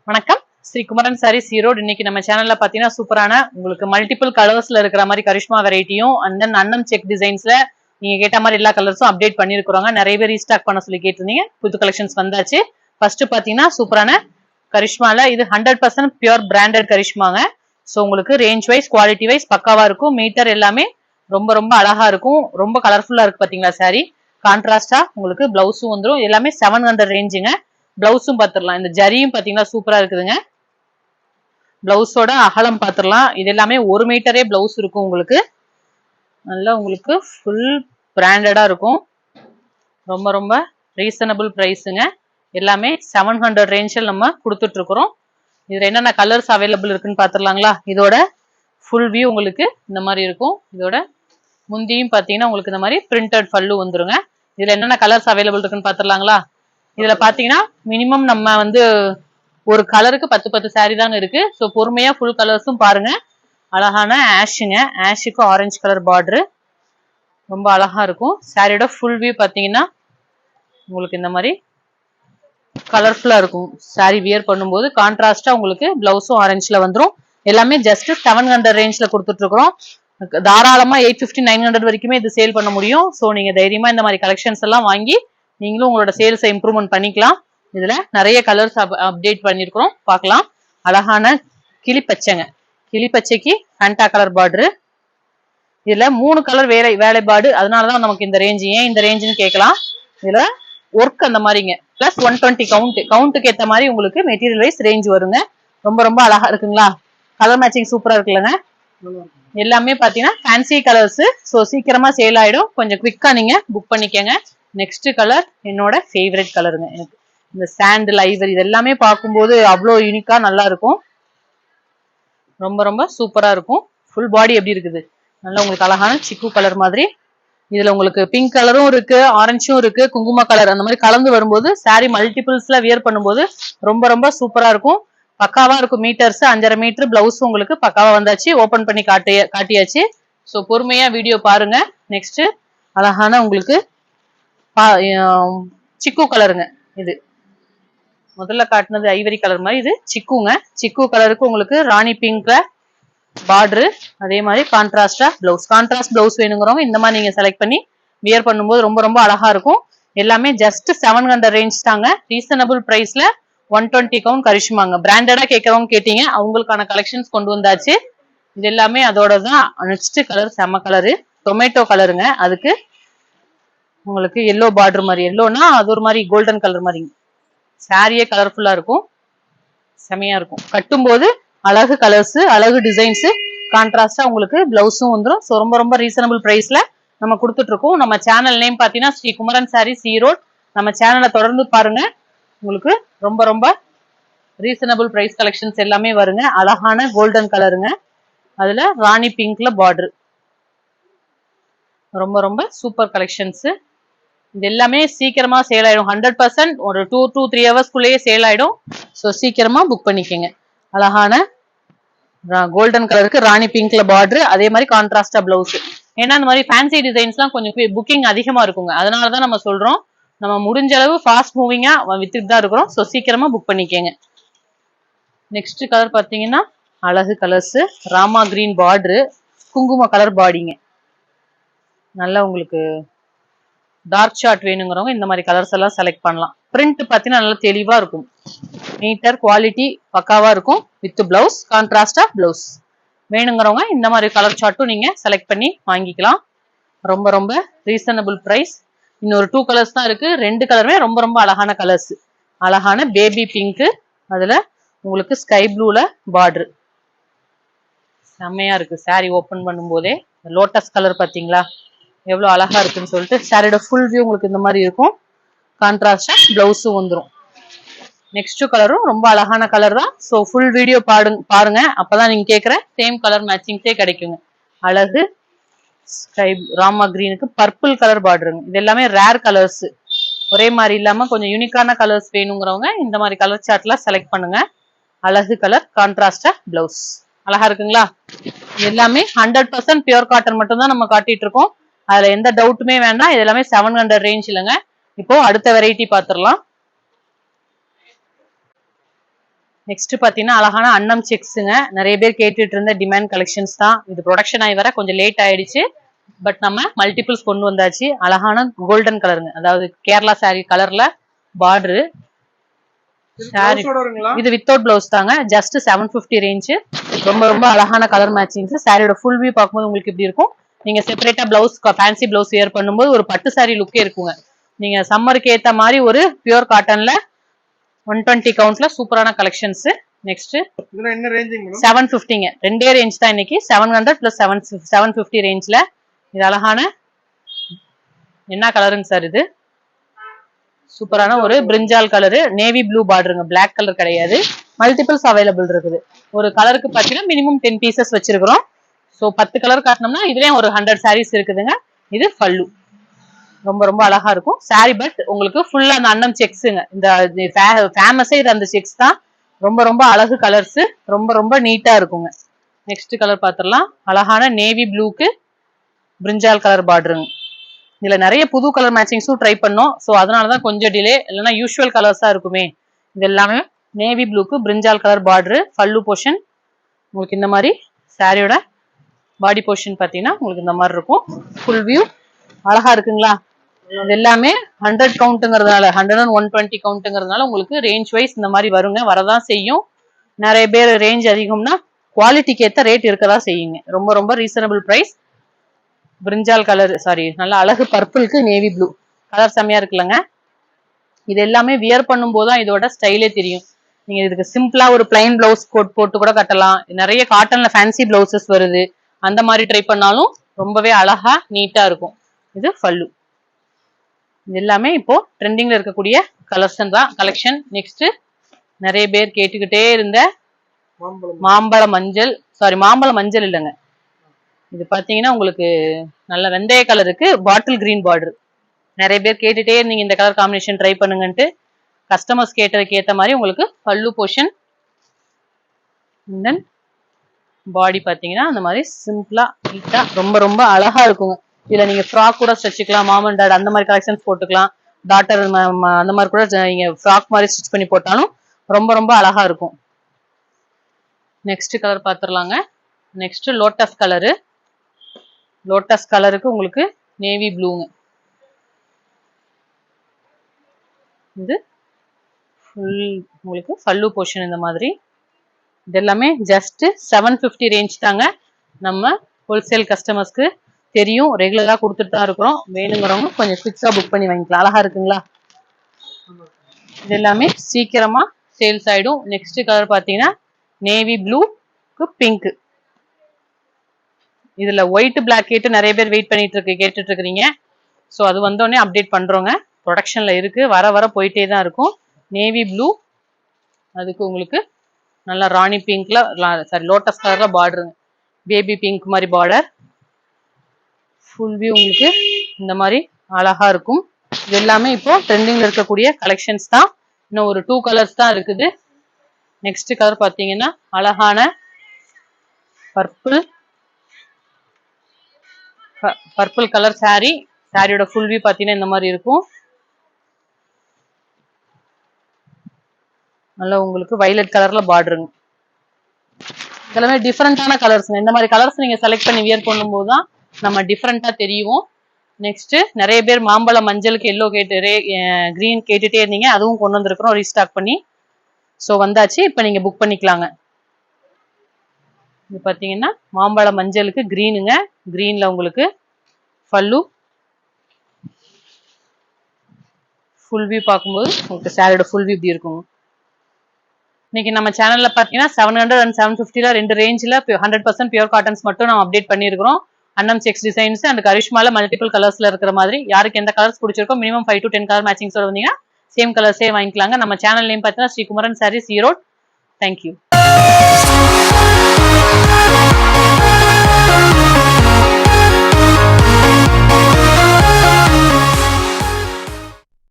வணக்கம் ஸ்ரீ குமரன் சாரீஸ் ஈரோடு. இன்னைக்கு நம்ம சேனல்ல பாத்தீங்கன்னா சூப்பரான உங்களுக்கு மல்டிபிள் கலர்ஸ்ல இருக்கிற மாதிரி கரிஷ்மா வெரைட்டியும் அண்ட் தென் அன்னம் செக் டிசைன்ஸ்ல நீங்க கேட்ட மாதிரி எல்லா கலர்ஸும் அப்டேட் பண்ணிருக்காங்க. நிறைய பேர் ரீஸ்டாக் பண்ண சொல்லி கேட்டிருந்தீங்க. புது கலெக்ஷன்ஸ் வந்தாச்சு. ஃபர்ஸ்ட் பாத்தீங்கன்னா சூப்பரான கரிஷ்மால இது 100% பியூர் பிராண்டட் கரிஷ்மாங்க. ஸோ உங்களுக்கு ரேஞ்ச் வைஸ் குவாலிட்டி வைஸ் பக்காவா இருக்கும். மீட்டர் எல்லாமே ரொம்ப ரொம்ப அழகா இருக்கும். ரொம்ப கலர்ஃபுல்லா இருக்கு பாத்தீங்களா சாரி. கான்ட்ராஸ்டா உங்களுக்கு பிளவுஸும் வந்துடும். எல்லாமே 700 ரேஞ்சுங்க. பிளவுஸும் பாத்துடலாம். இந்த ஜரியும் பாத்தீங்கன்னா சூப்பரா இருக்குதுங்க. பிளவுஸோட அகலம் பாத்துடலாம். இது எல்லாமே 1 மீட்டரே பிளவுஸ் இருக்கும் உங்களுக்கு. நல்லா உங்களுக்கு ஃபுல் பிராண்டடா இருக்கும். ரொம்ப ரொம்ப ரீசனபிள் பிரைஸுங்க. எல்லாமே 700 ரேஞ்சில் நம்ம கொடுத்துட்டு இருக்கிறோம். இதுல என்னென்ன கலர்ஸ் அவைலபிள் இருக்குன்னு பாத்துடலாங்களா. இதோட ஃபுல் வியூ உங்களுக்கு இந்த மாதிரி இருக்கும். இதோட முந்தியும் பாத்தீங்கன்னா உங்களுக்கு இந்த மாதிரி பிரிண்டட் பல்லு வந்துருங்க. இதுல என்னென்ன கலர்ஸ் அவைலபிள் இருக்குன்னு பாத்துடலாங்களா. இதுல பாத்தீங்கன்னா மினிமம் நம்ம வந்து ஒரு கலருக்கு 10 சாரி தாங்க இருக்கு. ஸோ பொறுமையா ஃபுல் கலர்ஸும் பாருங்க. அழகான ஆஷுங்க. ஆஷுக்கு ஆரஞ்சு கலர் பார்டரு ரொம்ப அழகா இருக்கும். சாரியோட ஃபுல் வியூ பாத்தீங்கன்னா உங்களுக்கு இந்த மாதிரி கலர்ஃபுல்லா இருக்கும். சாரி வியர் பண்ணும்போது கான்ட்ராஸ்டா உங்களுக்கு பிளவுஸும் ஆரஞ்சுல வந்துடும். எல்லாமே ஜஸ்ட் 700 ரேஞ்ச்ல கொடுத்துட்டு இருக்கிறோம். தாராளமா 850 900 வரைக்குமே இது சேல் பண்ண முடியும். ஸோ நீங்க தைரியமா இந்த மாதிரி கலெக்ஷன்ஸ் எல்லாம் வாங்கி நீங்களும் உங்களோட சேல்ஸை இம்ப்ரூவ்மெண்ட் பண்ணிக்கலாம். இதுல நிறைய கலர்ஸ் அப்டேட் பண்ணிருக்கிறோம். பார்க்கலாம். அழகான கிளிப்பச்சைங்க. கிளிப்பச்சைக்கு ஃபேண்டா கலர் பார்டரு. இதுல 3 கலர் வேலைப்பாடு. அதனாலதான் நமக்கு இந்த ரேஞ்ச். ஏன் இந்த ரேஞ்சுன்னு கேட்கலாம். இதுல ஒர்க் அந்த மாதிரிங்க. பிளஸ் 120 கவுண்ட்டுக்கு ஏற்ற மாதிரி உங்களுக்கு மெட்டீரியல் வைஸ் ரேஞ்ச் வருங்க. ரொம்ப ரொம்ப அழகா இருக்குங்களா. கலர் மேட்சிங் சூப்பரா இருக்குல்லங்க. எல்லாமே பாத்தீங்கன்னா ஃபேன்சி கலர்ஸ். ஸோ சீக்கிரமா சேல் ஆயிடும். கொஞ்சம் குவிக்கா நீங்க புக் பண்ணிக்கங்க. நெக்ஸ்ட் கலர் என்னோட ஃபேவரட் கலருங்க. எனக்கு இந்த சாண்டில் ஐவரி இது எல்லாமே பார்க்கும்போது அவ்வளோ யூனிக்கா நல்லா இருக்கும். ரொம்ப ரொம்ப சூப்பரா இருக்கும். ஃபுல் பாடி எப்படி இருக்குது. நல்லா உங்களுக்கு அழகான சிக்கு கலர் மாதிரி. இதுல உங்களுக்கு பிங்க் கலரும் இருக்கு, ஆரஞ்சும் இருக்கு, குங்கும கலர் அந்த மாதிரி கலந்து வரும்போது சாரி மல்டிபிள்ஸ்ல வியர் பண்ணும்போது ரொம்ப ரொம்ப சூப்பரா இருக்கும். பக்காவா இருக்கும். மீட்டர்ஸ் 5.5 மீட்டர் பிளவுஸ் உங்களுக்கு பக்காவா வந்தாச்சு. ஓபன் பண்ணி காட்டியாச்சு. ஸோ பொறுமையா வீடியோ பாருங்க. நெக்ஸ்ட் அழகான உங்களுக்கு சிக்கு கலருங்க. இது முதல்ல காட்டினது ஐவரி கலர் மாதிரி. இது சிக்குங்க. சிக்கு கலருக்கு உங்களுக்கு ராணி பிங்க்ல பார்டரு. அதே மாதிரி கான்ட்ராஸ்டா பிளவுஸ். கான்ட்ராஸ்ட் பிளவுஸ் வேணுங்கிறவங்க இந்த மாதிரி நீங்க செலக்ட் பண்ணி வியர் பண்ணும்போது ரொம்ப ரொம்ப அழகா இருக்கும். எல்லாமே ஜஸ்ட் 700 ரேஞ்ச் தாங்க. ரீசனபிள் பிரைஸ்ல 120 கவுண்ட் கரிஷ்மாங்க. பிராண்டடா கேட்கறவங்க கேட்டீங்க. அவங்களுக்கான கலெக்ஷன்ஸ் கொண்டு வந்தாச்சு. இது எல்லாமே அதோட தான். நெக்ஸ்ட் கலர் செம்ம கலரு டொமேட்டோ கலருங்க. அதுக்கு உங்களுக்கு எல்லோ பார்டர் மாதிரி. எல்லோனா அது ஒரு மாதிரி கோல்டன் கலர் மாதிரி. சாரியே கலர்ஃபுல்லா இருக்கும். செமையா இருக்கும். கட்டும்போது அழகு கலர்ஸ், அழகு டிசைன்ஸ், கான்ட்ராஸ்டா உங்களுக்கு பிளவுஸும் வந்துடும். ஸோ ரொம்ப ரொம்ப ரீசனபிள் பிரைஸ்ல நம்ம கொடுத்துட்டு இருக்கோம். நம்ம சேனல் நேம் பாத்தீங்கன்னா ஸ்ரீ குமரன் சாரீஸ் ஈரோடு. நம்ம சேனலை தொடர்ந்து பாருங்க. உங்களுக்கு ரொம்ப ரொம்ப ரீசனபிள் பிரைஸ் கலெக்ஷன்ஸ் எல்லாமே வருங்க. அழகான கோல்டன் கலருங்க. அதுல ராணி பிங்க்ல பார்டர். ரொம்ப ரொம்ப சூப்பர் கலெக்ஷன்ஸ். இது எல்லாமே சீக்கிரமா சேல் ஆயிடும். 100% ஒரு 2 to 3 ஹவர்ஸ்க்குள்ளேயே சேல் ஆயிடும். ஸோ சீக்கிரமா புக் பண்ணிக்கங்க. அழகான கோல்டன் கலருக்கு ராணி பிங்க்ல பார்டர். அதே மாதிரி கான்ட்ராஸ்டா பிளவுஸ். ஏன்னா இந்த மாதிரி ஃபேன்சி டிசைன்ஸ்லாம் கொஞ்சம் புக்கிங் அதிகமா இருக்குங்க. அதனாலதான் நம்ம சொல்றோம். நம்ம முடிஞ்ச அளவு ஃபாஸ்ட் மூவிங்கா வித்துட்டு தான் இருக்கிறோம். ஸோ சீக்கிரமா புக் பண்ணிக்கங்க. நெக்ஸ்ட் கலர் பாத்தீங்கன்னா அழகு கலர்ஸ். ராமா கிரீன் பார்டரு, குங்கும கலர் பாடிங்க. நல்லா உங்களுக்கு டார்க் ஷார்ட் வேணுங்கிறவங்க இந்த மாதிரி கலர்ஸ் எல்லாம் செலக்ட் பண்ணலாம். பிரிண்ட் பாத்தீங்கன்னா நல்லா தெளிவா இருக்கும். மீட்டர் குவாலிட்டி பக்காவா இருக்கும். வித் பிளவுஸ் கான்ட்ராஸ்டா பிளவுஸ் வேணுங்கிறவங்க இந்த மாதிரி கலர் சார்ட்டும் நீங்க செலக்ட் பண்ணி வாங்கிக்கலாம். ரொம்ப ரொம்ப ரீசனபிள் பிரைஸ். இன்னொரு 2 கலர்ஸ் தான் இருக்கு. 2 கலருமே ரொம்ப ரொம்ப அழகான கலர்ஸ். அழகான பேபி பிங்க். அதுல உங்களுக்கு ஸ்கை ப்ளூல பார்டர் செம்மையா இருக்கு. சாரி ஓபன் பண்ணும் போதே லோட்டஸ் கலர் பாத்தீங்களா எவ்வளவு அழகா இருக்குன்னு சொல்லிட்டு. சாரியோட ஃபுல் வியூ உங்களுக்கு இந்த மாதிரி இருக்கும். கான்ட்ராஸ்டா பிளவுஸும் வந்துடும். நெக்ஸ்ட் கலரும் ரொம்ப அழகான கலர் தான். ஸோ ஃபுல் வீடியோ பாருங்க. அப்பதான் நீங்க கேட்குற சேம் கலர் மேட்சிங்ஸே கிடைக்குங்க. அழகு ஸ்கை ராமா கிரீனுக்கு பர்பிள் கலர் பார்டருங்க. இது எல்லாமே ரேர் கலர்ஸ். ஒரே மாதிரி இல்லாம கொஞ்சம் யூனிக்கான கலர்ஸ் வேணுங்கிறவங்க இந்த மாதிரி கலர் சார்ட்ல செலக்ட் பண்ணுங்க. அழகு கலர் கான்ட்ராஸ்டா பிளவுஸ். அழகா இருக்குங்களா. எல்லாமே 100% பியூர் காட்டன் மட்டும் தான் நம்ம காட்டிட்டு இருக்கோம். அதுல எந்த டவுட்டுமே வேண்டாம். இது எல்லாமே 700 ரேஞ்ச் இல்லைங்க. இப்போ அடுத்த வெரைட்டி பாத்துடலாம். நெக்ஸ்ட் பாத்தீங்கன்னா அழகான அன்னம் செக்ஸுங்க. நிறைய பேர் கேட்டுட்டு இருந்த டிமாண்ட் கலெக்ஷன்ஸ் தான். இது ப்ரொடக்ஷன் ஆகி வர கொஞ்சம் லேட் ஆயிடுச்சு. பட் நம்ம மல்டிபிள்ஸ் கொண்டு வந்தாச்சு. அழகான கோல்டன் கலருங்க, அதாவது கேரளா சாரி கலர்ல பார்டரு. இது வித்தவுட் பிளவுஸ் தாங்க. Just 750 range. ரொம்ப ரொம்ப அழகான கலர் மேட்சிங்ஸ். சாரியோட ஃபுல் வியூ பார்க்கும்போது உங்களுக்கு இப்படி இருக்கும். நீங்க செப்பரேட்டா பிளவுஸ் ஃபேன்சி பிளவுஸ் வியர் பண்ணும்போது ஒரு பட்டு சாரி லுக்கே இருக்குங்க. நீங்க சம்மருக்கு ஏத்த மாதிரி ஒரு பியூர் காட்டன்ல 120 கவுண்ட்ல சூப்பரான கலெக்ஷன்ஸ். நெக்ஸ்ட் இதுல என்ன ரேஞ்சிங் மேடம்? 750ங்க. ரெண்டே ரேஞ்ச் தான் இன்னைக்கு. 700 பிளஸ் 750 ரேஞ்ச்ல. இது அழகான என்ன கலருங்க சார்? இது சூப்பரான ஒரு பிரிஞ்சால் கலரு, நேவி ப்ளூ பார்டருங்க, பிளாக் கலர் கிடையாது. மல்டிபிள்ஸ் அவைலபிள் இருக்குது. ஒரு கலருக்கு பாத்தீங்கன்னா மினிமம் 10 பீசஸ் வச்சிருக்கிறோம். ஸோ 10 கலர் காட்டினோம்னா இதுலயும் ஒரு 100 சாரீஸ் இருக்குதுங்க. இது பல்லு. ரொம்ப ரொம்ப அழகா இருக்கும் சாரி. பட் உங்களுக்கு ஃபுல்லா அந்த அன்னம் செக்ஸுங்க. இந்த ஃபேமஸே இது அந்த செக்ஸ் தான். ரொம்ப ரொம்ப அழகு கலர்ஸ். ரொம்ப ரொம்ப நீட்டா இருக்குங்க. நெக்ஸ்ட் கலர் பாத்திரலாம். அழகான நேவி ப்ளூக்கு பிரிஞ்சால் கலர் பார்டருங்க. இதுல நிறைய புது கலர் மேட்சிங்ஸும் ட்ரை பண்ணோம். ஸோ அதனாலதான் கொஞ்சம் டிலே. இல்லைன்னா யூஸ்வல் கலர்ஸா இருக்குமே. இது எல்லாமே நேவி ப்ளூக்கு பிரிஞ்சால் கலர் பார்டரு. பல்லு போர்ஷன் உங்களுக்கு இந்த மாதிரி. சாரியோட பாடி போர்ஷன் பாத்தீங்கன்னா உங்களுக்கு இந்த மாதிரி இருக்கும். ஃபுல் வியூ அழகா இருக்குங்களா? இது எல்லாமே 100 கவுண்ட்ங்கிறதுனால 100 and 120 கவுண்ட்ங்கிறதுனால உங்களுக்கு ரேஞ்ச் வைஸ் இந்த மாதிரி வருங்க. வரதான் செய்யும். நிறைய பேர் ரேஞ்ச் அதிகம்னா குவாலிட்டிக்கு ஏற்ற ரேட் இருக்கதான் செய்யுங்க. ரொம்ப ரொம்ப ரீசனபிள் பிரைஸ். பிரிஞ்சால் கலர் சாரி நல்லா அழகு பர்பிளுக்கு நேவி ப்ளூ கலர் செம்மையா இருக்குல்லங்க. இது எல்லாமே வியர் பண்ணும் போதுதான் இதோட ஸ்டைலே தெரியும். நீங்க இதுக்கு சிம்பிளா ஒரு பிளைன் பிளவுஸ் கோட் போட்டு கூட கட்டலாம். நிறைய காட்டன்ல ஃபேன்சி பிளவுசஸ் வருது. அந்த மாதிரி ட்ரை பண்ணாலும் ரொம்பவே அழகா நீட்டா இருக்கும். இது பல்லு. இது எல்லாமே இப்போ ட்ரெண்டிங்ல இருக்கக்கூடிய கலெக்ஷன் தான். நெக்ஸ்ட் நிறைய பேர் கேட்டுக்கிட்டே இருந்த மாம்பழ மஞ்சள், சாரி மாம்பழ மஞ்சள் இல்லைங்க. இது பாத்தீங்கன்னா உங்களுக்கு நல்ல வெந்தய கலருக்கு பாட்டில் கிரீன் பார்டர். நிறைய பேர் கேட்டுட்டே இருந்தீங்க இந்த கலர் காம்பினேஷன் ட்ரை பண்ணுங்கன்ட்டு. கஸ்டமர்ஸ் கேட்டதுக்கு ஏற்ற மாதிரி உங்களுக்கு பல்லு போர்ஷன், தென் பாடி பாத்தீங்கன்னா அந்த மாதிரி சிம்பிளா நீட்டா ரொம்ப ரொம்ப அழகா இருக்குங்க. இதுல நீங்க ஃப்ராக் கூட ஸ்டிச்சுக்கலாம். மாம் அண்ட் டாட் அந்த மாதிரி கலெக்ஷன்ஸ் போட்டுக்கலாம். டாட்டர் அந்த மாதிரி கூட நீங்க ஃப்ராக் மாதிரி ஸ்டிச் பண்ணி போட்டாலும் ரொம்ப ரொம்ப அழகா இருக்கும். நெக்ஸ்ட் கலர் பாத்துடலாங்க. Next lotus colour. லோட்டஸ் கலருக்கு உங்களுக்கு நேவி ப்ளூங்க. இது ஃபுல் உங்களுக்கு பல்லு போர்ஷன் இந்த மாதிரி. இது எல்லாமே ஜஸ்ட் 750 ரேஞ்ச் தாங்க. நம்ம ஹோல்சேல் கஸ்டமர்ஸ்க்கு தெரியும், ரெகுலரா கொடுத்துட்டு தான் இருக்கிறோம். வேணுங்கிறவங்க கொஞ்சம் குவிக்கா புக் பண்ணி வாங்கிக்கலாம். அழகா இருக்குங்களா? இது எல்லாமே சீக்கிரமா சேல்ஸ் ஆயிடும். நெக்ஸ்ட் கலர் பாத்தீங்கன்னா நேவி ப்ளூக்கு பிங்க். இதுல ஒயிட் பிளாக் கேட்டு நிறைய பேர் வெயிட் கேட்டுட்டு இருக்கிறீங்க. ஸோ அது வந்தோடனே அப்டேட் பண்றோங்க. ப்ரொடக்ஷன்ல இருக்கு. வர வர போயிட்டே தான் இருக்கும். நேவி ப்ளூ, அதுக்கு உங்களுக்கு நல்லா ராணி பிங்க்ல சாரி லோட்டஸ் கலர்ல பார்டருங்க. பேபி பிங்க் மாதிரி பார்டர். ஃபுல் வியூ உங்களுக்கு இந்த மாதிரி அழகா இருக்கும். இது எல்லாமே இப்போ ட்ரெண்டிங்ல இருக்கக்கூடிய கலெக்ஷன்ஸ் தான். இன்னும் ஒரு 2 கலர்ஸ் தான் இருக்குது. நெக்ஸ்ட் கலர் பாத்தீங்கன்னா அழகான பர்பிள் கலர் சாரி. சாரியோட ஃபுல் வியூ பாத்தீங்கன்னா இந்த மாதிரி இருக்கும். நல்லா உங்களுக்கு வயலட் கலர்ல பார்டருங்க. இதெல்லாமே டிஃப்ரெண்டான கலர்ஸ். இந்த மாதிரி கலர்ஸ் நீங்க செலக்ட் பண்ணி வியர் பண்ணும்போது தான் நம்ம டிஃப்ரெண்டா தெரியும். நெக்ஸ்ட் நிறைய பேர் மாம்பழ மஞ்சளுக்கு எல்லோ கிரீன் கேட்டுட்டே இருந்தீங்க. அதுவும் கொண்டு வந்திருக்கிறோம் ரீஸ்டாக் பண்ணி. ஸோ வந்தாச்சு. இப்போ நீங்க புக் பண்ணிக்கலாங்க. இது பாத்தீங்கன்னா மாம்பழ மஞ்சளுக்கு கிரீனுங்க. கிரீன்ல உங்களுக்கு பல்லு. ஃபுல் வியூ பார்க்கும்போது உங்களுக்கு சாரியோட ஃபுல் வியூ இப்படி இருக்கும். இன்னைக்கு நம்ம சேனல்ல பாத்தீங்கன்னா 700 and 750ல 2 ரேஞ்சில் 100% பியூர் காட்டன்ஸ் மட்டும் நம்ம அப்டேட் பண்ணிருக்கிறோம். அன்னம் செக்ஸ் டிசைன்ஸ் அண்ட் கரிஷ்மால மல்டிபிள் கலர்ஸ்ல இருக்கிற மாதிரி. யாருக்கு எந்த கலர்ஸ் பிடிச்சிருக்கோ மினிமம் 5 to 10 கலர் மேட்சிங்ஸோட வந்தீங்கன்னா சேம் கலர்ஸே வாங்கிக்கலாங்க. நம்ம சேனல் நேம் பார்த்தீங்கன்னா ஸ்ரீகுமரன் சாரீஸ் ஈரோடு. தேங்க்யூ.